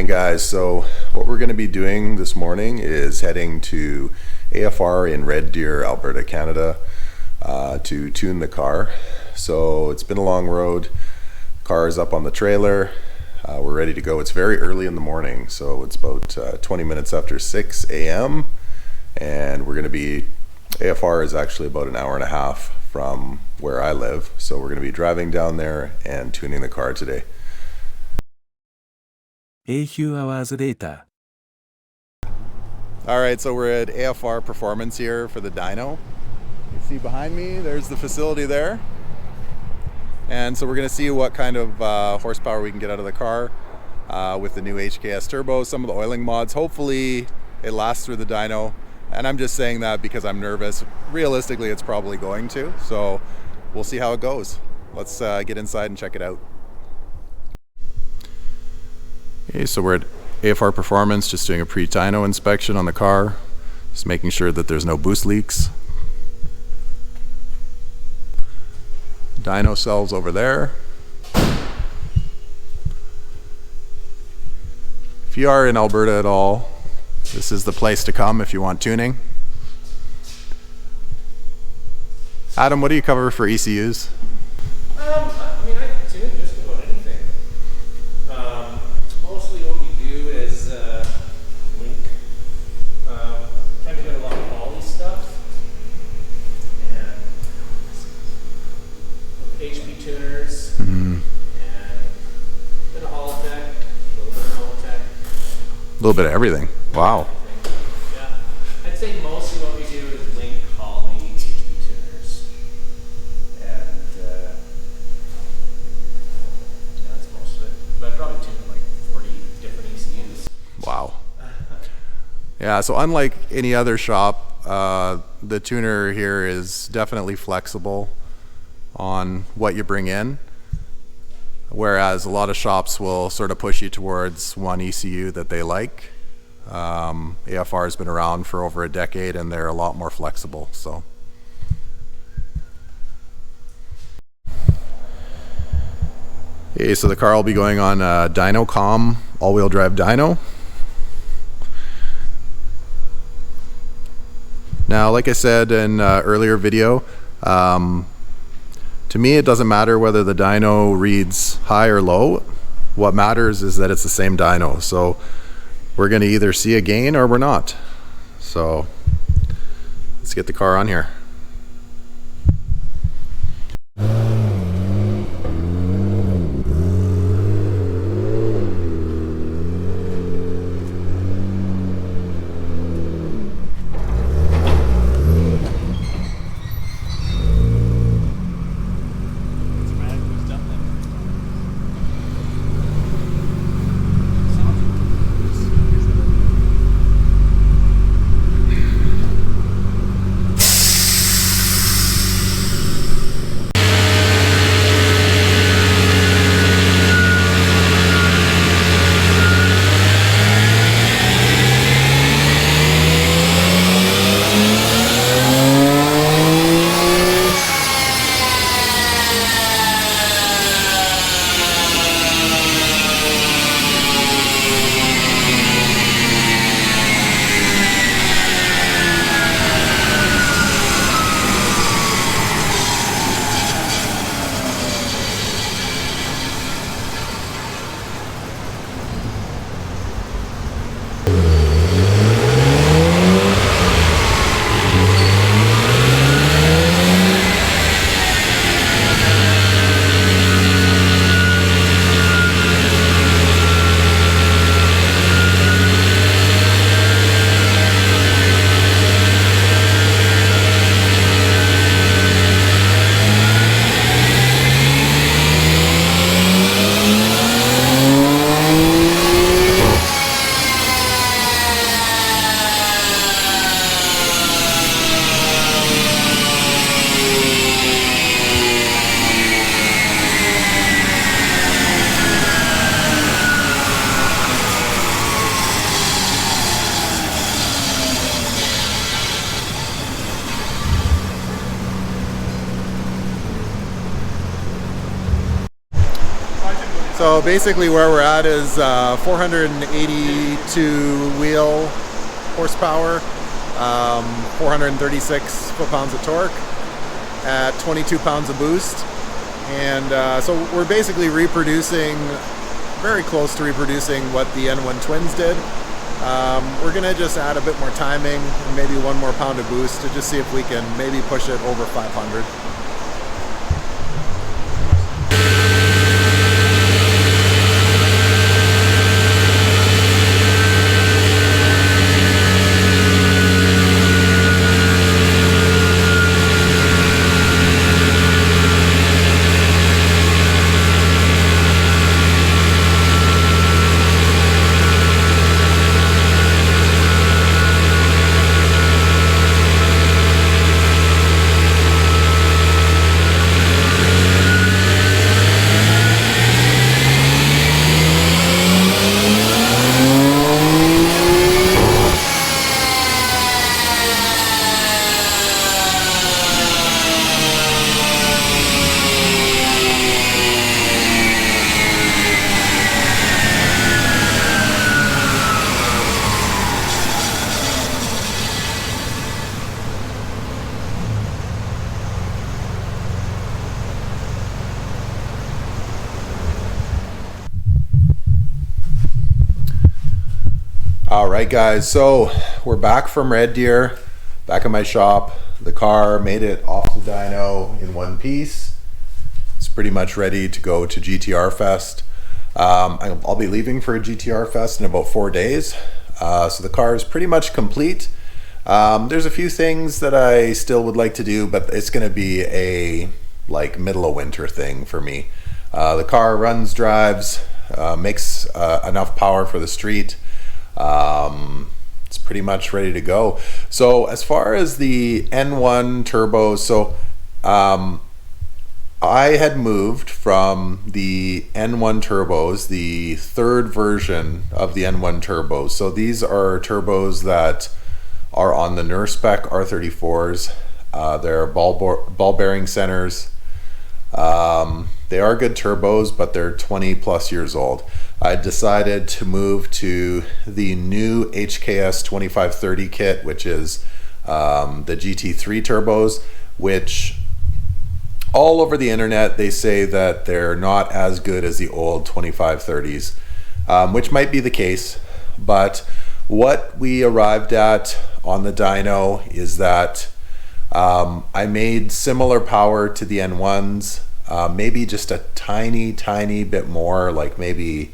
morning, guys. So what we're going to be doing this morning is heading to AFR in Red Deer, Alberta, Canada, to tune the car. So it's been a long road. Car is up on the trailer. We're ready to go. It's very early in the morning, so it's about 20 minutes after 6 a.m. and we're going to be, AFR is actually about an hour and a half from where I live, so we're going to be driving down there and tuning the car today. A few hours later. All right, so we're at AFR Performance here for the dyno. You see behind me, there's the facility there. And so we're gonna see what kind of horsepower we can get out of the car with the new HKS turbo, some of the oiling mods. Hopefully it lasts through the dyno. And I'm just saying that because I'm nervous. Realistically, it's probably going to. So we'll see how it goes. Let's get inside and check it out. Okay, so we're at AFR Performance, just doing a pre-dyno inspection on the car, just making sure that there's no boost leaks. Dyno cells over there. If you are in Alberta at all, this is the place to come if you want tuning. Adam, what do you cover for ECUs? I mean, I can tune just about anything. Mostly what we do is link. Trying to get a lot of poly stuff. And HP tuners. And a bit of Holotech, a little bit of Holotech. A little bit of everything. Wow. Yeah. I'd say mostly what we do is link, Holly, HP tuners. And yeah, that's most of it. But I probably tuned like 40 different ECUs. Wow. Yeah, so unlike any other shop, the tuner here is definitely flexible on what you bring in, whereas a lot of shops will sort of push you towards one ECU that they like. AFR has been around for over a decade and they're a lot more flexible. So okay, so the car will be going on Dyno Com all-wheel drive dyno. Now, like I said in earlier video, to me it doesn't matter whether the dyno reads high or low. What matters is that it's the same dyno. So we're going to either see a gain or we're not. So let's get the car on here. So basically where we're at is 482 wheel horsepower, 436 foot-pounds of torque at 22 pounds of boost. And so we're basically reproducing, very close to reproducing what the N1 Twins did. We're gonna just add a bit more timing and maybe 1 more pound of boost to just see if we can maybe push it over 500. All right, guys, so we're back from Red Deer, back at my shop. The car made it off the dyno in one piece. It's pretty much ready to go to GTR Fest. I'll be leaving for a GTR Fest in about 4 days. So the car is pretty much complete. There's a few things that I still would like to do, but it's gonna be a middle of winter thing for me. The car runs, drives, makes enough power for the street. It's pretty much ready to go. So as far as the N1 turbos, so I had moved from the N1 turbos, the third version of the N1 turbos. So these are turbos that are on the Nurspec R34s. They're ball bearing centers. They are good turbos, but they're 20 plus years old. I decided to move to the new HKS 2530 kit, which is the GT3 turbos, which all over the internet they say that they're not as good as the old 2530s, which might be the case. But what we arrived at on the dyno is that I made similar power to the N1s, maybe just a tiny bit more, like maybe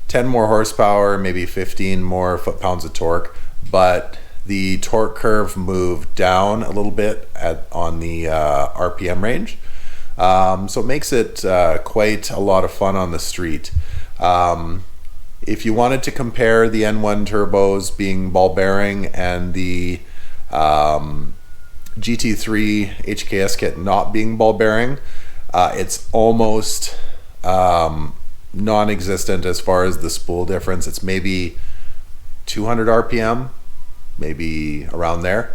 10 more horsepower, maybe 15 more foot-pounds of torque, but the torque curve moved down a little bit on the RPM range. So it makes it quite a lot of fun on the street. If you wanted to compare the N1 turbos being ball bearing and the GT3 HKS kit not being ball bearing, it's almost non-existent as far as the spool difference. It's maybe 200 RPM, maybe around there.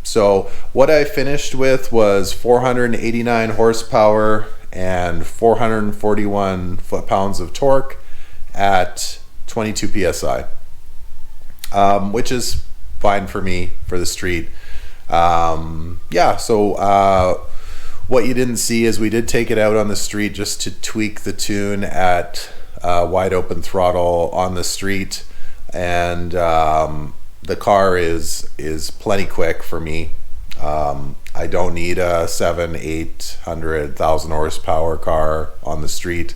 So what I finished with was 489 horsepower and 441 foot-pounds of torque at 22 PSI, which is fine for me for the street. Yeah, so what you didn't see is we did take it out on the street just to tweak the tune at wide open throttle on the street, and the car is plenty quick for me. I don't need a 700,000-800,000 horsepower car on the street.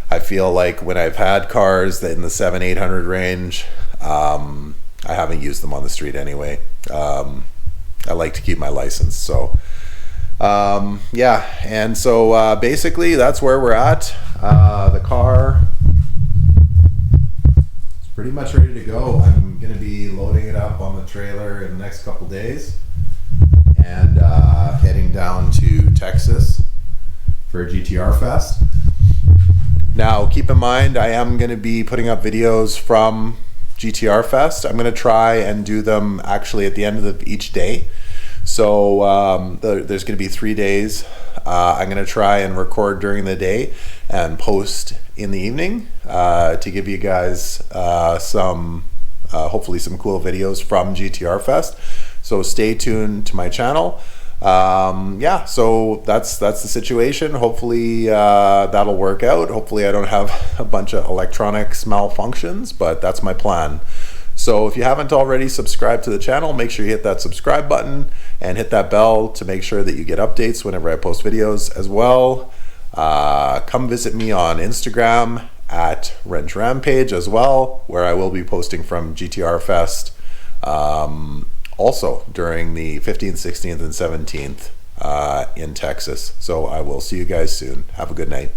I feel like when I've had cars that in the 700-800 range, I haven't used them on the street anyway. I like to keep my license, so yeah. And so basically that's where we're at. The car is pretty much ready to go. I'm gonna be loading it up on the trailer in the next couple days and heading down to Texas for GTR Fest. Now keep in mind, I am going to be putting up videos from GTR Fest. I'm going to try and do them actually at the end of each day. So there's going to be 3 days. I'm going to try and record during the day and post in the evening to give you guys some hopefully some cool videos from GTR Fest. So stay tuned to my channel. Yeah, so that's the situation. Hopefully that'll work out. Hopefully I don't have a bunch of electronics malfunctions, but that's my plan. So if you haven't already subscribed to the channel, make sure you hit that subscribe button and hit that bell to make sure that you get updates whenever I post videos as well. Come visit me on Instagram at Wrench Rampage as well, where I will be posting from GTR Fest also during the 15th, 16th, and 17th in Texas. So I will see you guys soon. Have a good night.